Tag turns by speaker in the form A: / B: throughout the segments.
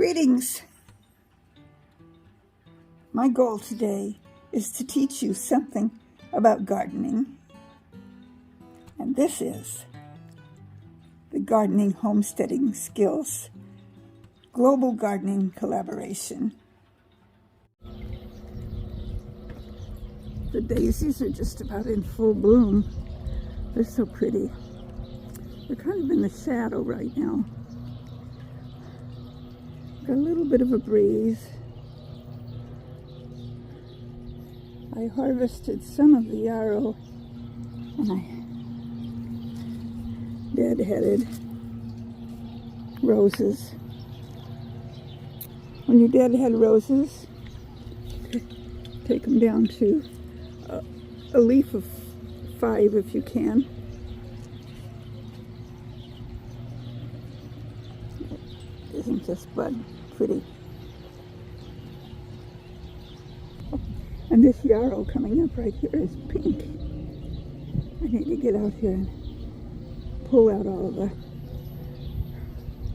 A: Greetings! My goal today is to teach you something about gardening, and this is the Gardening Homesteading Skills Global Gardening Collaboration. The daisies are just about in full bloom. They're so pretty. They're kind of in the shadow right now. Got a little bit of a breeze. I harvested some of the yarrow and I deadheaded roses. When you deadhead roses, take them down to a leaf of 5 if you can. Isn't this bud pretty? And this yarrow coming up right here is pink. I need to get out here and pull out all of the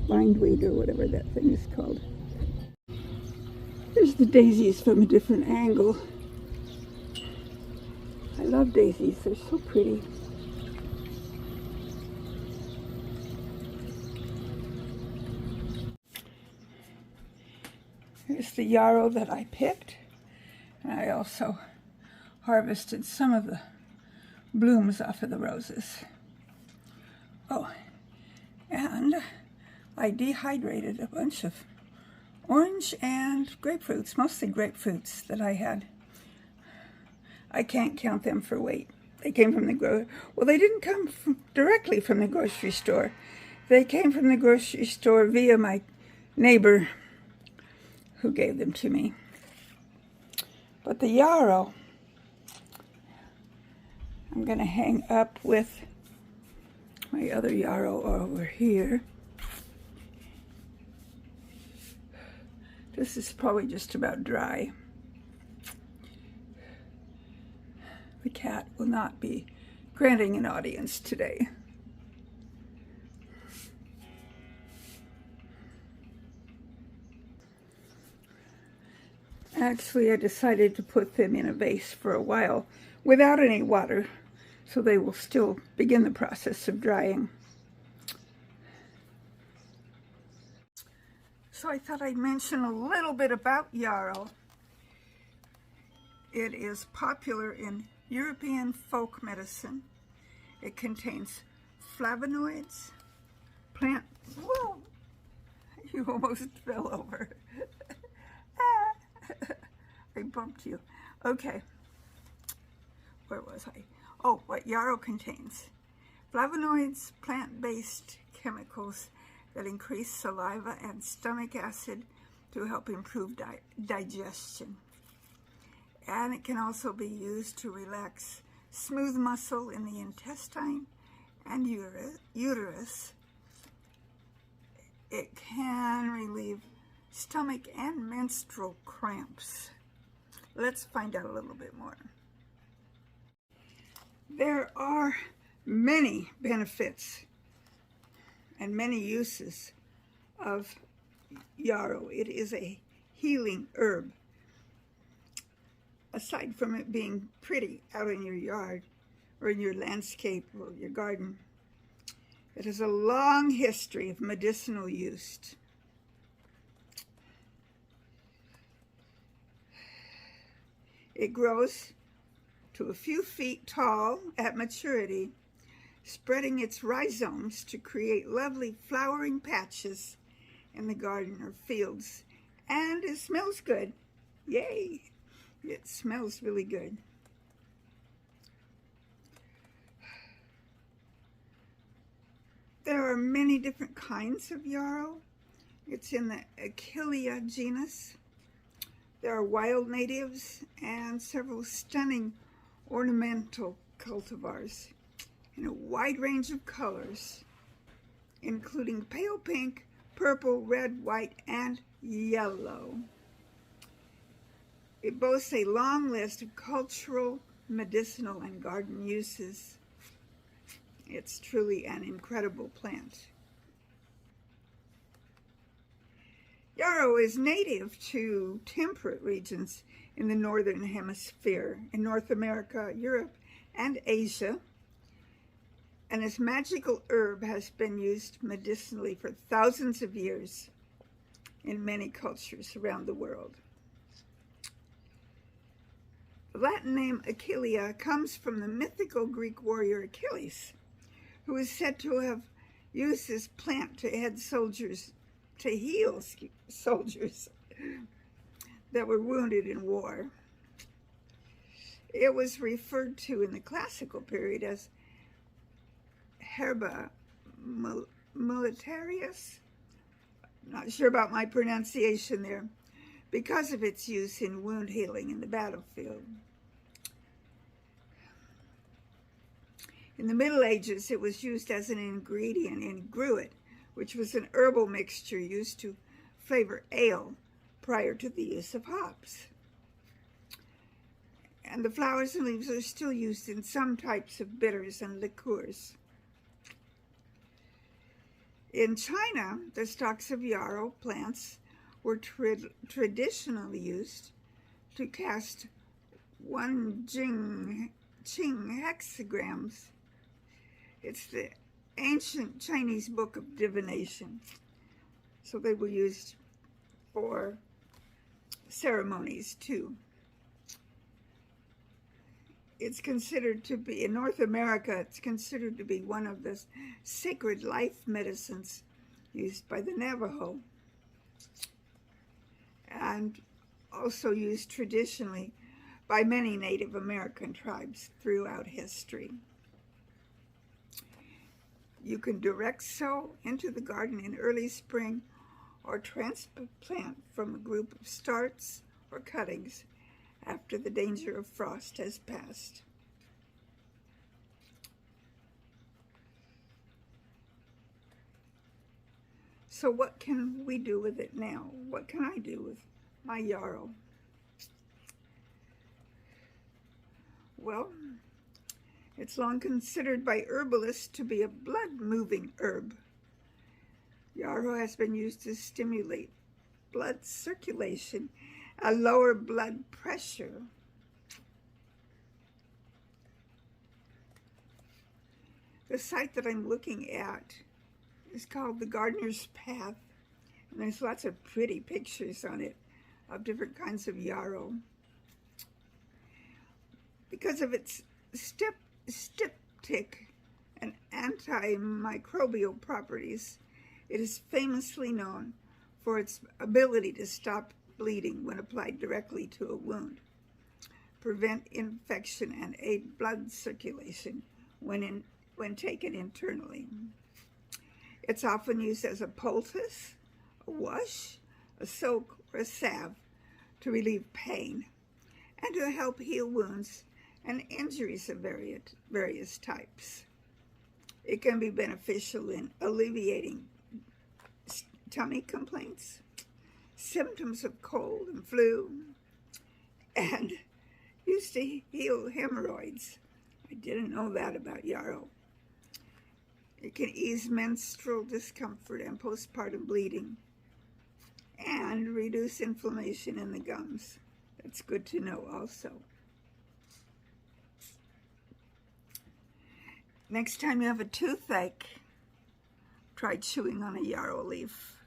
A: bindweed or whatever that thing is called. Here's the daisies from a different angle. I love daisies, they're so pretty. Here's the yarrow that I picked. And I also harvested some of the blooms off of the roses. Oh, and I dehydrated a bunch of orange and grapefruits, mostly grapefruits that I had. I can't count them for weight. They came from the well, they didn't come directly from the grocery store. They came from the grocery store via my neighbor who gave them to me. But the yarrow, I'm going to hang up with my other yarrow over here. This is probably just about dry. The cat will not be granting an audience today. Actually, I decided to put them in a vase for a while without any water, so they will still begin the process of drying. So I thought I'd mention a little bit about yarrow. It is popular in European folk medicine. It contains flavonoids, whoa, you almost fell over. I bumped you. Okay, where was I? Oh, what yarrow contains. Flavonoids, plant-based chemicals that increase saliva and stomach acid to help improve digestion. And it can also be used to relax smooth muscle in the intestine and uterus. It can relieve stomach and menstrual cramps. Let's find out a little bit more. There are many benefits and many uses of yarrow. It is a healing herb. Aside from it being pretty out in your yard or in your landscape or your garden, it has a long history of medicinal use. It grows to a few feet tall at maturity, spreading its rhizomes to create lovely flowering patches in the garden or fields. And it smells good. Yay! It smells really good. There are many different kinds of yarrow. It's in the Achillea genus. There are wild natives and several stunning ornamental cultivars in a wide range of colors, including pale pink, purple, red, white, and yellow. It boasts a long list of cultural, medicinal, and garden uses. It's truly an incredible plant. Yarrow Yarrow is native to temperate regions in the northern hemisphere, in North America, Europe, and Asia. And this magical herb has been used medicinally for thousands of years in many cultures around the world. The Latin name Achillea comes from the mythical Greek warrior Achilles, who is said to have used this plant to heal soldiers that were wounded in war. It was referred to in the classical period as Herba militaris. Not sure about my pronunciation there, because of its use in wound healing in the battlefield. In the Middle Ages, it was used as an ingredient in gruit, which was an herbal mixture used to flavor ale prior to the use of hops. And the flowers and leaves are still used in some types of bitters and liqueurs. In China, the stalks of yarrow plants were traditionally used to cast 1 Qing hexagrams. It's the ancient Chinese book of divination. So they were used for ceremonies too. It's considered to be, in North America, it's considered to be one of the sacred life medicines used by the Navajo, and also used traditionally by many Native American tribes throughout history. You can direct sow into the garden in early spring or transplant from a group of starts or cuttings after the danger of frost has passed. So what can we do with it now? What can I do with my yarrow? Well, it's long considered by herbalists to be a blood-moving herb. Yarrow has been used to stimulate blood circulation and lower blood pressure. The site that I'm looking at is called the Gardener's Path, and there's lots of pretty pictures on it of different kinds of yarrow. Because of its styptic and antimicrobial properties, it is famously known for its ability to stop bleeding when applied directly to a wound, prevent infection, and aid blood circulation when taken internally. It's often used as a poultice, a wash, a soak, or a salve to relieve pain and to help heal wounds and injuries of various types. It can be beneficial in alleviating tummy complaints, symptoms of cold and flu, and used to heal hemorrhoids. I didn't know that about yarrow. It can ease menstrual discomfort and postpartum bleeding and reduce inflammation in the gums. That's good to know also. Next time you have a toothache, try chewing on a yarrow leaf.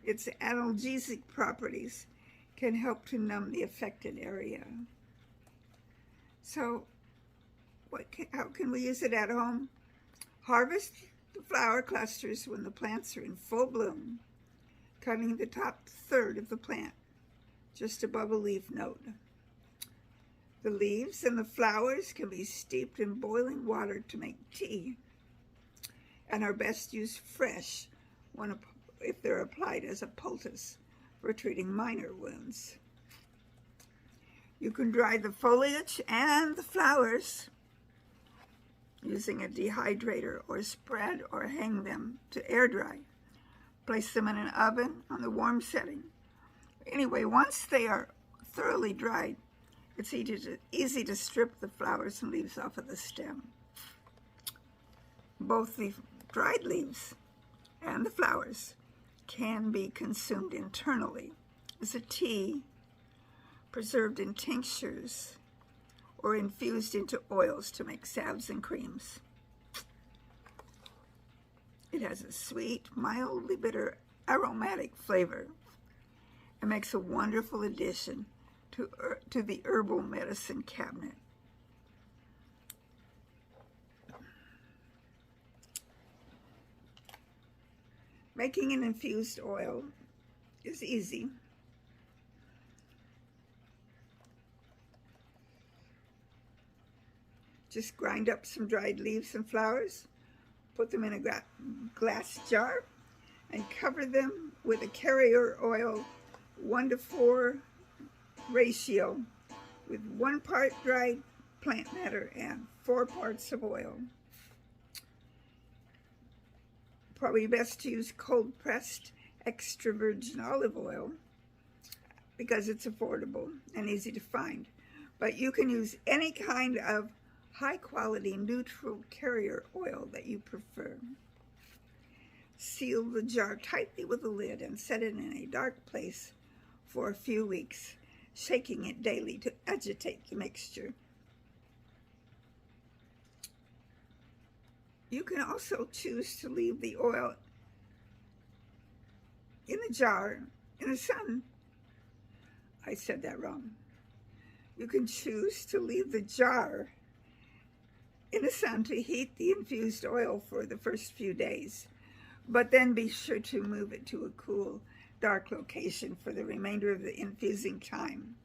A: Its analgesic properties can help to numb the affected area. So, how can we use it at home? Harvest the flower clusters when the plants are in full bloom, cutting the top third of the plant, just above a leaf node. The leaves and the flowers can be steeped in boiling water to make tea, and are best used fresh if they're applied as a poultice for treating minor wounds. You can dry the foliage and the flowers using a dehydrator, or spread or hang them to air dry. Place them in an oven on the warm setting. Anyway, once they are thoroughly dried, it's easy to strip the flowers and leaves off of the stem. Both the dried leaves and the flowers can be consumed internally as a tea, preserved in tinctures, or infused into oils to make salves and creams. It has a sweet, mildly bitter, aromatic flavor and makes a wonderful addition to the herbal medicine cabinet. Making an infused oil is easy. Just grind up some dried leaves and flowers, put them in a glass jar, and cover them with a carrier oil 1:4 ratio with 1 part dried plant matter and 4 parts of oil. Probably best to use cold pressed extra virgin olive oil because it's affordable and easy to find. But you can use any kind of high quality neutral carrier oil that you prefer. Seal the jar tightly with a lid and set it in a dark place for a few weeks, shaking it daily to agitate the mixture. You can also choose to leave the oil in the jar in the sun. I said that wrong. You can choose to leave the jar in the sun to heat the infused oil for the first few days, but then be sure to move it to a cool, dark location for the remainder of the infusing time.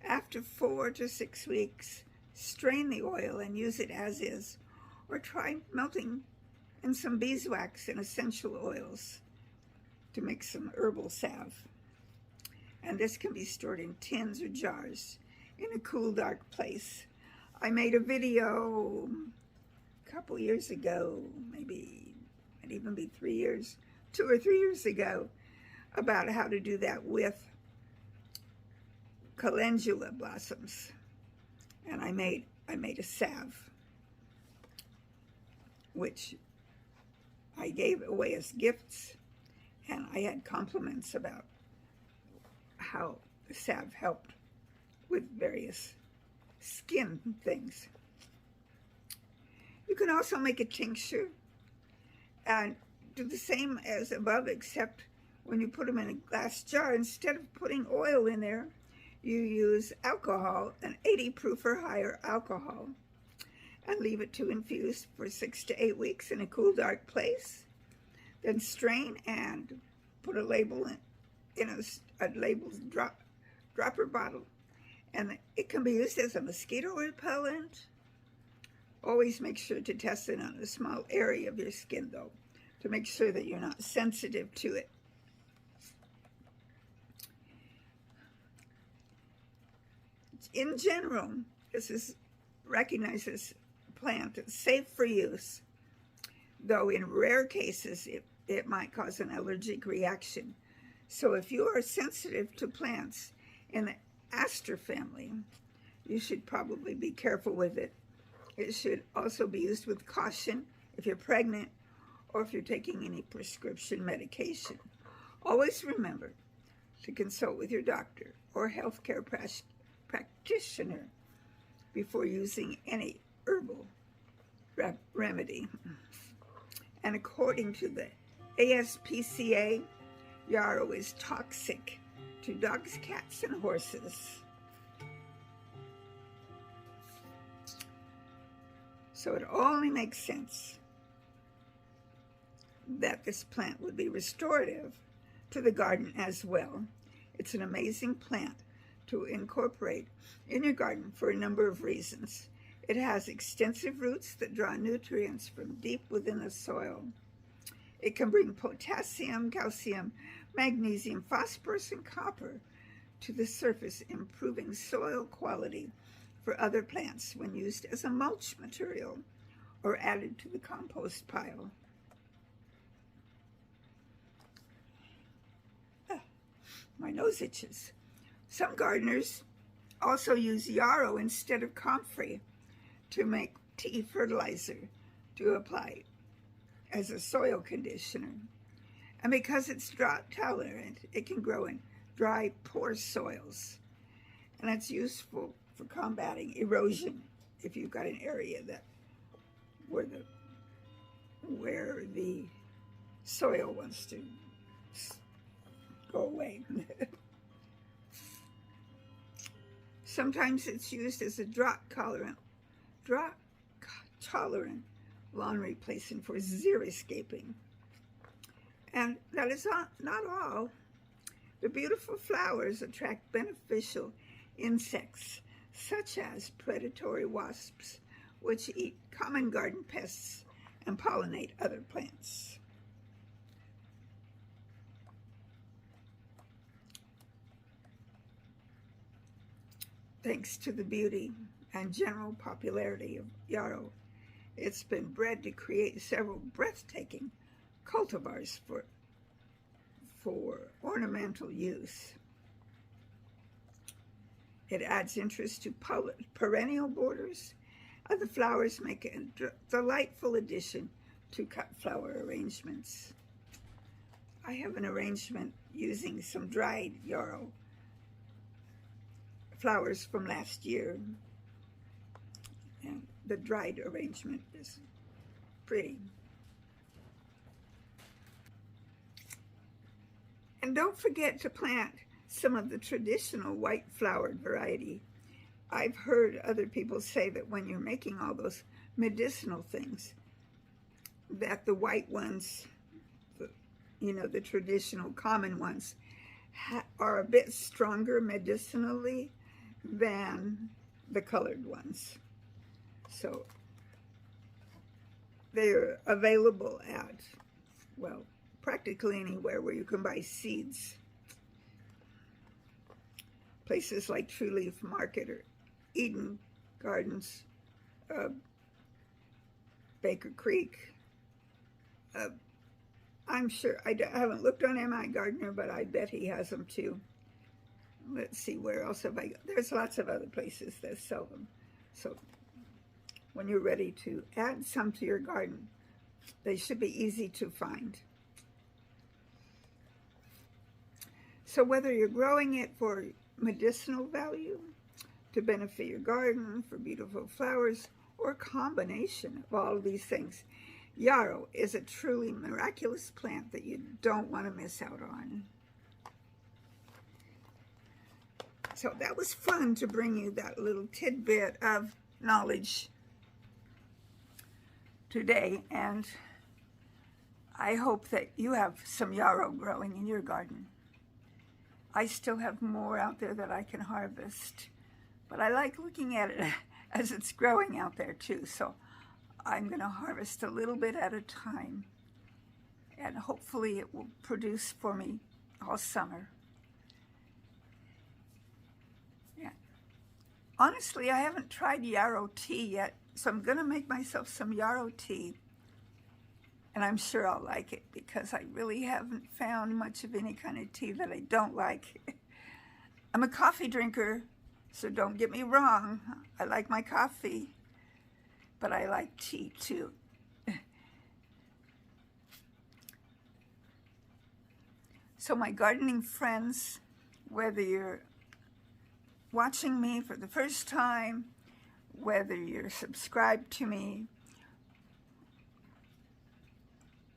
A: After 4 to 6 weeks, strain the oil and use it as is, or try melting in some beeswax and essential oils to make some herbal salve. And this can be stored in tins or jars in a cool, dark place. I made a video a couple years ago, maybe might even be 3 years, 2 or 3 years ago, about how to do that with calendula blossoms. And I made a salve, which I gave away as gifts, and I had compliments about how the salve helped with various skin things. You can also make a tincture and do the same as above, except when you put them in a glass jar, instead of putting oil in there, you use alcohol, an 80 proof or higher alcohol, and leave it to infuse for 6 to 8 weeks in a cool, dark place. Then strain and put a label in a labeled dropper bottle. And it can be used as a mosquito repellent. Always make sure to test it on a small area of your skin, though, to make sure that you're not sensitive to it. In general, this is recognized as a plant that's safe for use, though in rare cases it might cause an allergic reaction. So if you are sensitive to plants in the aster family, you should probably be careful with it. It should also be used with caution if you're pregnant or if you're taking any prescription medication. Always remember to consult with your doctor or healthcare practitioner before using any herbal remedy. And according to the ASPCA, Yarrow is toxic to dogs, cats, and horses. So it only makes sense that this plant would be restorative to the garden as well. It's an amazing plant to incorporate in your garden for a number of reasons. It has extensive roots that draw nutrients from deep within the soil. It can bring potassium, calcium, magnesium, phosphorus, and copper to the surface, improving soil quality for other plants when used as a mulch material or added to the compost pile. My nose itches. Some gardeners also use yarrow instead of comfrey to make tea fertilizer to apply as a soil conditioner. And because it's drought tolerant, it can grow in dry, poor soils. And it's useful for combating erosion if you've got an area that where the soil wants to go away. Sometimes it's used as a drought-tolerant lawn replacement for xeriscaping. And that is not all. The beautiful flowers attract beneficial insects, such as predatory wasps, which eat common garden pests and pollinate other plants. Thanks to the beauty and general popularity of Yarrow, it's been bred to create several breathtaking cultivars for ornamental use. It adds interest to perennial borders, and the flowers make a delightful addition to cut flower arrangements. I have an arrangement using some dried yarrow flowers from last year, and the dried arrangement is pretty. And don't forget to plant some of the traditional white-flowered variety. I've heard other people say that when you're making all those medicinal things, that the white ones, the traditional common ones, are a bit stronger medicinally than the colored ones. So they're available at, well, practically anywhere where you can buy seeds. Places like True Leaf Market or Eden Gardens, Baker Creek. I'm sure, I haven't looked on M.I. Gardener, but I bet he has them too. Let's see, where else have I, there's lots of other places that sell them. So when you're ready to add some to your garden, they should be easy to find. So whether you're growing it for medicinal value, to benefit your garden, for beautiful flowers, or a combination of all of these things, Yarrow is a truly miraculous plant that you don't want to miss out on. So that was fun to bring you that little tidbit of knowledge today, and I hope that you have some yarrow growing in your garden. I still have more out there that I can harvest, but I like looking at it as it's growing out there too, so I'm going to harvest a little bit at a time, and hopefully it will produce for me all summer. Yeah. Honestly, I haven't tried yarrow tea yet, so I'm going to make myself some yarrow tea, and I'm sure I'll like it because I really haven't found much of any kind of tea that I don't like. I'm a coffee drinker, so don't get me wrong. I like my coffee, but I like tea too. So my gardening friends, whether you're watching me for the first time, whether you're subscribed to me,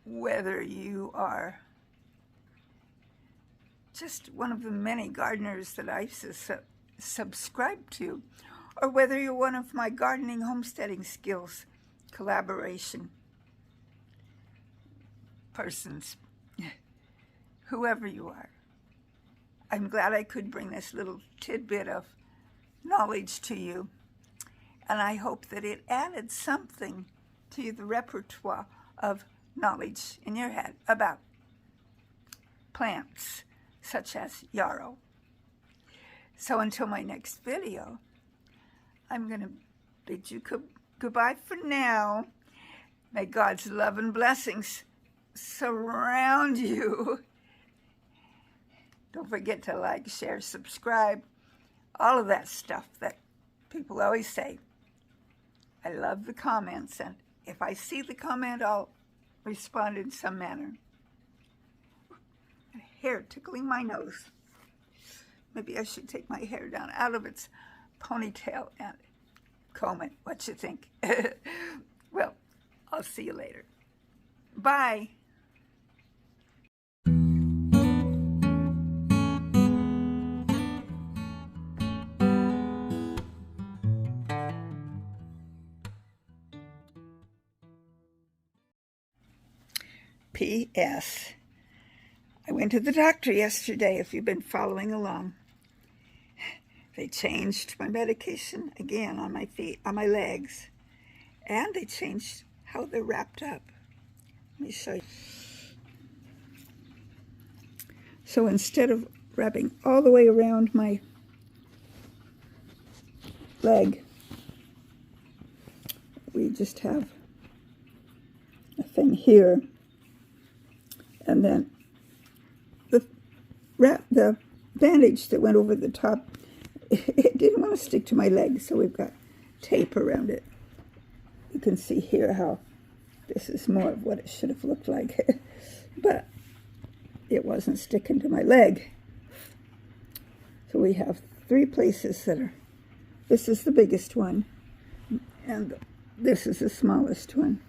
A: whether you are just one of the many gardeners that I subscribe to, or whether you're one of my gardening homesteading skills collaboration persons, whoever you are, I'm glad I could bring this little tidbit of knowledge to you, and I hope that it added something to the repertoire of knowledge in your head about plants such as yarrow. So until my next video, I'm going to bid you goodbye for now. May God's love and blessings surround you. Don't forget to like, share, subscribe, all of that stuff that people always say. I love the comments, and if I see the comment, I'll respond in some manner. hair tickling my nose. Maybe I should take my hair down out of its ponytail and comb it. What you think? Well, I'll see you later. Bye. P.S. I went to the doctor yesterday, if you've been following along. They changed my medication again on my feet, on my legs. And they changed how they're wrapped up. Let me show you. So instead of wrapping all the way around my leg, we just have a thing here. And then the bandage that went over the top, it didn't want to stick to my leg, so we've got tape around it. You can see here how this is more of what it should have looked like, but it wasn't sticking to my leg. So we have 3 places that are, this is the biggest one, and this is the smallest one.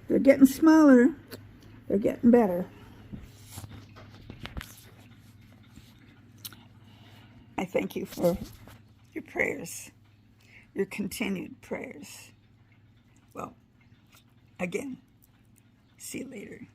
A: They're getting smaller, they're getting better. I thank you for your prayers, your continued prayers. Well, again, see you later.